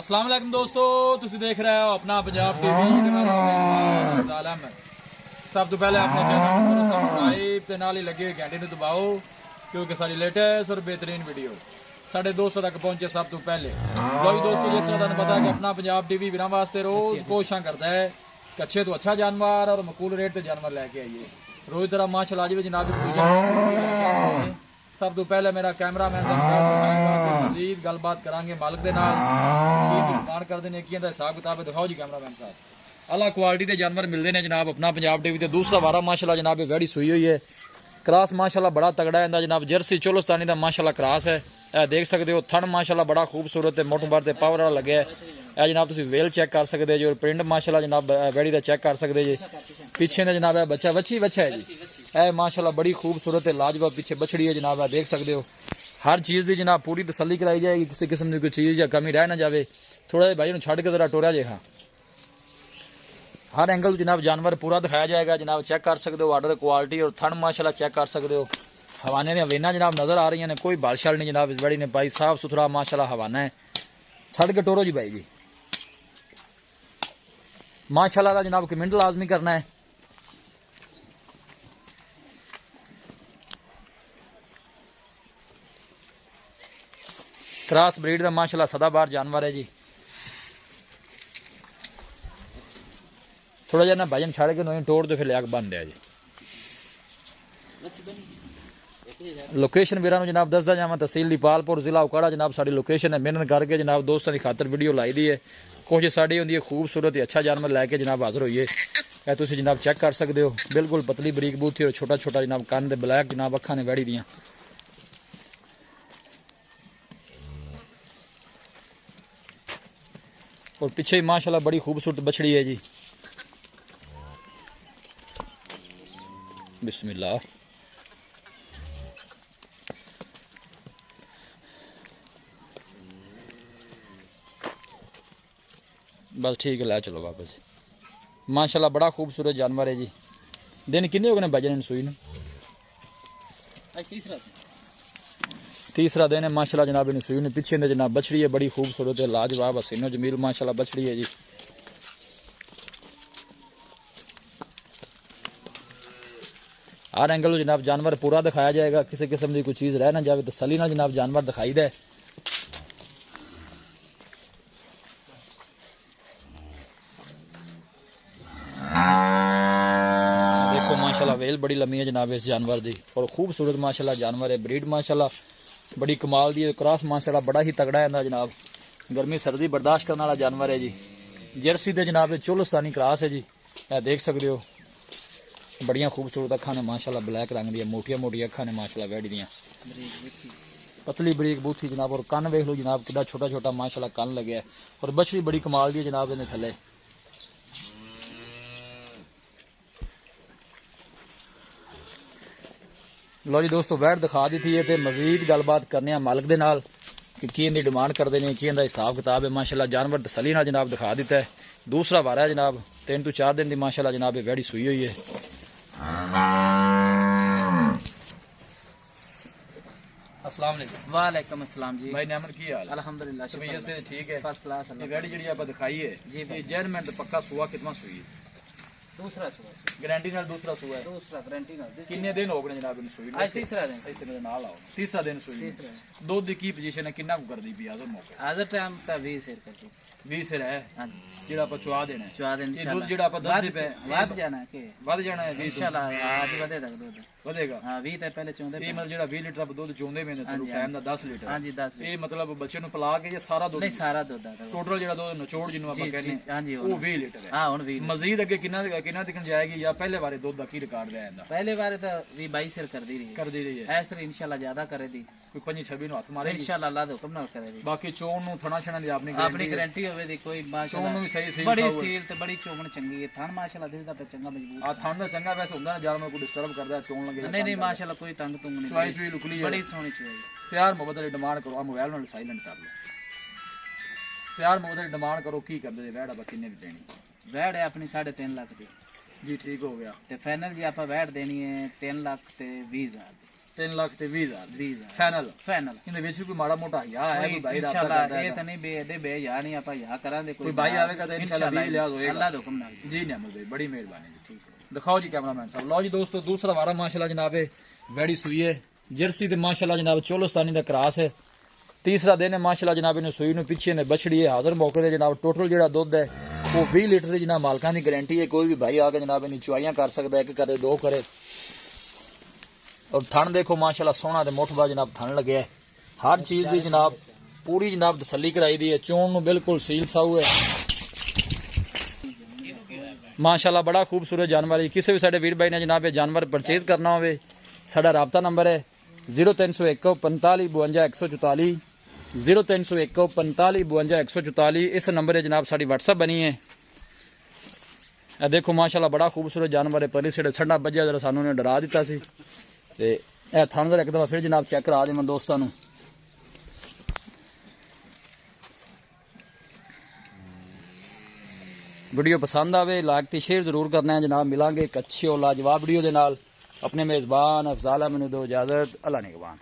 अस्सलाम वालेकुम दोस्तों, तुसी देख रहे हो अपना पंजाब टीवी। सब तो पहले अपने चैनल को सब्सक्राइब ते नाल ही लगे हुए घंटे दबाओ क्योंकि सारी लेटेस्ट और बेहतरीन वीडियो साढ़े 200 तक पहुंचे सब तो पहले। लो दोस्तों, जिस तरह तुम पता है कि अपना पंजाब टीवी वीरां वास्ते रोज कोशिश करता है कि अच्छे तो अच्छा जानवर और मकूल रेट से जानवर लेके आइए। रोज तरह माशाल्लाह जी जनाब सब तो पहले मेरा कैमरा मैन मजीद गलबात करांगे मालिक दे नाल डिमांड करते हैं कि हिसाब किताब दिखाओ जी कैमरा मैन साहब। अला क्वालिटी के जानवर मिलते हैं जनाब अपना पंजाब टीवी। दूसरा वारा माशाल्लाह जनाब गाड़ी सुई हुई है, क्रास माशाल्लाह बड़ा तगड़ा है जनाब, जर्सी चोलस्तानी का माशाल्लाह क्रास है। यह देख सकते हो थन माशाल्लाह बड़ा खूबसूरत है, मोटू बार पावर वाला लगे है जनाब। तुम वेल चेक कर सकते जो, प्रिंट माशाल्लाह जनाब बैड़ी का चेक कर सकते जी। पीछे ने जनाब है बच्चा बच्ची है जी, है माशाल्लाह बड़ी खूबसूरत है, लाजवाब पीछे बछड़ी है जनाब। देख सकते हो हर चीज़ की जनाब पूरी तसल्ली कराई जाएगी, किसी किस्म की कोई चीज़ या कमी रह ना जाए। थोड़ा जिहा भाई छड़ के जरा टोरिया जे। हाँ, हर एंगल जनाब जानवर पूरा दिखाया जाएगा जनाब। चेक कर सकते हो ऑर्डर क्वालिटी और थन माशाल्लाह चेक कर सकते हो। हवाने दी वेना जनाब नज़र आ रही ने, कोई बालशाल नहीं जनाब। इस बड़ी ने पाई साफ सुथरा माशाल्लाह हवाना है। छड़ के टोरो जी भाई जी माशाल्लाह का जनाब कमेंट लाजमी करना है। क्रॉस ब्रीड का माशाल्लाह सदाबार जानवर है जी। थोड़ा जहा ना भाजन छड़ के नोई तोड़ दो फिर लिया बन दिया जी। लोकेशन वीर जनाब दसदा जावा, तहसील दीपालपुर जिला उकाड़ा जनाब साड़ी लोकेशन है। मेहनत करके जनाब दोस्तों की खातर वीडियो लाई दी है। कोशिश साड़ी होंगी है खूबसूरत अच्छा जानवर लैके जनाब हाजिर होइए। तुम जनाब चेक कर सकते हो, बिल्कुल पतली बरीक बूथी और छोटा छोटा जनाब कान दे ब्लैक जनाब अखा ने वैड़ी दियाँ। और पीछे माशाल्लाह बड़ी खूबसूरत बछड़ी है जी। बिस्मिल्लाह। बस ठीक है, ला चलो वापस। माशाल्लाह बड़ा खूबसूरत जानवर है जी। दिन किन्ने हो गए बजन सुई ने? तीसरा दिन है माशाल्लाह जनाब इन सुई ने। पीछे ने जनाब बछड़ी है बड़ी खूबसूरत है, लाजवाब हसीनो जमील माशाल्लाह बछड़ी है जी। हर एंगल जनाब जानवर पूरा दिखाया जाएगा, किसी किस्म की कोई चीज़ रह ना जाए। तसल्ली ना जनाब जानवर दिखाई दे। देखो माशाल्लाह वेल बड़ी लंबी है जनाब इस जानवर की और खूबसूरत माशाल्लाह जानवर है। ब्रीड माशाल्लाह बड़ी कमाल दी है। क्रॉस माशाल्लाह बड़ा ही तगड़ा है जनाब, गर्मी सर्दी बर्दाश्त करने वाला जानवर है जी। जर्सी दे जनाब चोलस्तानी क्रॉस है जी। यह देख सकते हो बड़िया खूबसूरत अखा ने माशाल्लाह ब्लैक रंग दी, मोटिया मोटिया अखा ने माशाल्लाह वैडी दियाँ, पतली बरीक बूथी जनाब। और कन वेख लो जनाब कि छोटा छोटा माशाल्लाह कन लगे है। और बछड़ी बड़ी कमाल दी है जनाब इन्हें थले। लो जी दोस्तों वैट दिखा दी थी है, मजीद गलबात करने मालिक दे नाल कि की इनकी डिमांड करते हैं, की इनका हिसाब किताब है। माशाल्लाह जानवर तसली ना जनाब दिखा दिता है। दूसरा वारा है जनाब, 3 to 4 दिन की माशाल्लाह जनाब ये वैड़ी सुई हुई है। अस्सलाम वालेकुम। वालेकुम अस्सलाम जी। भाई नेमन की हाल? अल्हम्दुलिल्लाह तबीयत से ठीक है? First class. ये गाड़ी जी आप दिखाई है जी भाई। जैनमेंट पक्का सुआ कितना सुई है? दूसरा सुआ गारंटी नाल दूसरा सुआ है। दूसरा गारंटी ना। किन्ने दिन हो गए जनाब इन सुई? आज तीसरा दिन। इतने नाल आओ तीसरा दिन सुई। तीसरा दूध की पोजीशन है कितना को कर दी पी आजर मौके? आज टाइम का 20 शेयर कर दो। 20 सिर है। हां जी, जेड़ा आप चुआ देना है। चुआ देना ये दूध जेड़ा आप 10 पे वध जाना है के वध जाना है इंशाल्लाह। आज वधे तक दूध ਵਧੇਗਾ। हां 20 ਤੇ ਪਹਿਲੇ ਚੋਂਦੇ ਇਹ ਮਤਲਬ ਜਿਹੜਾ 20 ਲੀਟਰ ਆਪਾਂ ਦੁੱਧ ਚੋਂਦੇ ਮੈਨੇ ਤੁਹਾਨੂੰ ਟਾਈਮ ਦਾ 10 ਲੀਟਰ। ਹਾਂਜੀ 10 ਲੀਟਰ। ਇਹ ਮਤਲਬ ਬੱਚੇ ਨੂੰ ਪਿਲਾ ਕੇ ਜਾਂ ਸਾਰਾ ਦੁੱਧ? ਨਹੀਂ ਸਾਰਾ ਦੁੱਧ ਆ ਟੋਟਲ ਜਿਹੜਾ ਦੁੱਧ ਨਿਚੋੜ ਜਿਹਨੂੰ ਆਪਾਂ ਕਹਿੰਦੇ ਹਾਂਜੀ ਉਹ 20 ਲੀਟਰ ਹੈ। ਹਾਂ ਹੁਣ 20 ਮਜ਼ੀਦ ਅੱਗੇ ਕਿੰਨਾ ਤੱਕ ਜਾਏਗੀ ਜਾਂ ਪਹਿਲੇ ਵਾਰੇ ਦੁੱਧ ਦਾ ਕੀ ਰਿਕਾਰਡ ਰਿਹਾ ਇਹਦਾ? ਪਹਿਲੇ ਵਾਰੇ ਤਾਂ 20 22 शेयर कर दी रही ਹੈ ਇਸ ਤਰ੍ਹਾਂ इंशाल्लाह ज्यादा करे दी ਕੋਈ 25 26 ਨੂੰ ਹੱਥ ਮਾਰੇ इंशाल्लाह अल्लाह ਦੇ ਹੁਕਮ ਨਾਲ करे दी। ਬਾਕੀ ਚੋਣ ਨੂੰ ਥਣਾ ਛਣਾ ਦੀ ਆਪਣੀ गारंटी होवे दी कोई ਚੋਣ ਨੂੰ ਵੀ ਸਹੀ ਸਹੀ बड़ी सील ते बड़ी चोमन चंगी है। थान माशाल्लाह दिसदा ते चंगा मजबूत ਆ ਥਣ ਦਾ ਚੰਗਾ ਵੈਸੇ ਹੁੰਦਾ ਨਾ ਜਦ ਮੈਂ ਕੋਈ ਡਿਸਟਰਬ ਕਰਦਾ ਚੋਣ ਲੱਗੇ। नहीं नहीं माशाल्लाह कोई तंग तुंग नहीं। ਚੁਆਈ ਚੁਈ ਲੁਕਲੀ ਹੈ बड़ी सोहनी चुआई। ਪਿਆਰ ਮੁਹੱਬਤ ਦੀ ਡਿਮਾਂਡ ਕਰੋ। ਆ ਮੋਬਾਈਲ ਨਾਲ ਸਾਇਲੈਂਟ ਕਰ ਲਓ। ਪਿਆਰ ਮੁਹੱਬਤ ਦੀ ਡਿਮਾਂਡ ਕਰੋ ਕੀ ਕਰਦੇ ਵੈੜ ਆਪਾਂ ਕਿੰਨੇ ਦੀ ਦੇਣੀ? वैड है अपनी 3.5 लाख दी जी ठीक हो गया। ते फाइनल जी आपा वैड देनी है 3 लाख ते 20 हज़ार दी। 3 ਲੱਖ ਤੇ 20,000 20,000 ਫਾਈਨਲ ਫਾਈਨਲ ਇਹਦੇ ਵਿੱਚ ਵੀ ਕੋਈ ਮਾੜਾ ਮੋਟਾ ਹਿਆ ਹੈ ਕੋਈ ਭਾਈ ਰਾਬਤਾ ਇਨਸ਼ਾਅੱਲਾ ਕਰਦਾ ਇਹ ਹੈ ਤਾਂ ਨਹੀਂ ਬੇ ਬੇ ਯਾ ਨਹੀਂ ਆਪਾਂ ਯਾ ਕਰਾਂਗੇ ਕੋਈ ਭਾਈ ਆਵੇਗਾ ਤਾਂ ਇਨਸ਼ਾਅੱਲਾ 20 ਲਿਆ ਹੋਏਗਾ ਅੱਲਾ ਦੇ ਹੁਕਮ ਨਾਲ ਜੀ ਨਿਆਮਤ ਭਾई बड़ी मेहरबानी जी ठीक है दिखाओ जी कैमरामैन साहब लो जी दोस्तों दूसरा वारा माशाल्लाह जनाब वैड़ी सुई है जर्सी ते माशाल्लाह जनाब चोलस्तानी दा क्रॉस है तीसरा दिन है माशाल्लाह जनाब ने सुई नु पीछे ने बछड़ी है हाजिर मौके ते जनाब टोटल जेड़ा दुध है वो 20 लीटर दी जनाब मालकां दी गारंटी है कोई भी भाई आके जनाब इनी चुआइयां कर सकदा है, एक करे दो करे। और थन देखो माशाल्लाह सोना ते मोठबा जनाब थन लगे है, हर चीज दी जनाब पूरी जनाब तसल्ली कराई दी है, चोण नु बिल्कुल सील साऊ है माशाल्लाह बड़ा खूबसूरत जानवर है। किसी भी साडे वीर भाई ने जनाब जानवर परचेज करना होवे साडा राबता नंबर है 0301 45 52 144 0301 45 52 144 इस नंबर है जनाब साडी व्हाट्सएप बनी है। ए देखो माशाल्लाह बड़ा खूबसूरत जानवर है, परी सेड़े छड़ा बज्या जरा सानू ने डरा दिता सी ते ए थान जरा एक दफा फिर जनाब चेक करा देवां दोस्तां नू। वीडियो पसंद आवे लाइक ते शेयर जरूर करना है जनाब। मिलांगे एक अच्छी और लाजवाब वीडियो दे नाल। अपने मेजबान अफजाल अहमद दो इजाजत, अल्लाह निगहबान।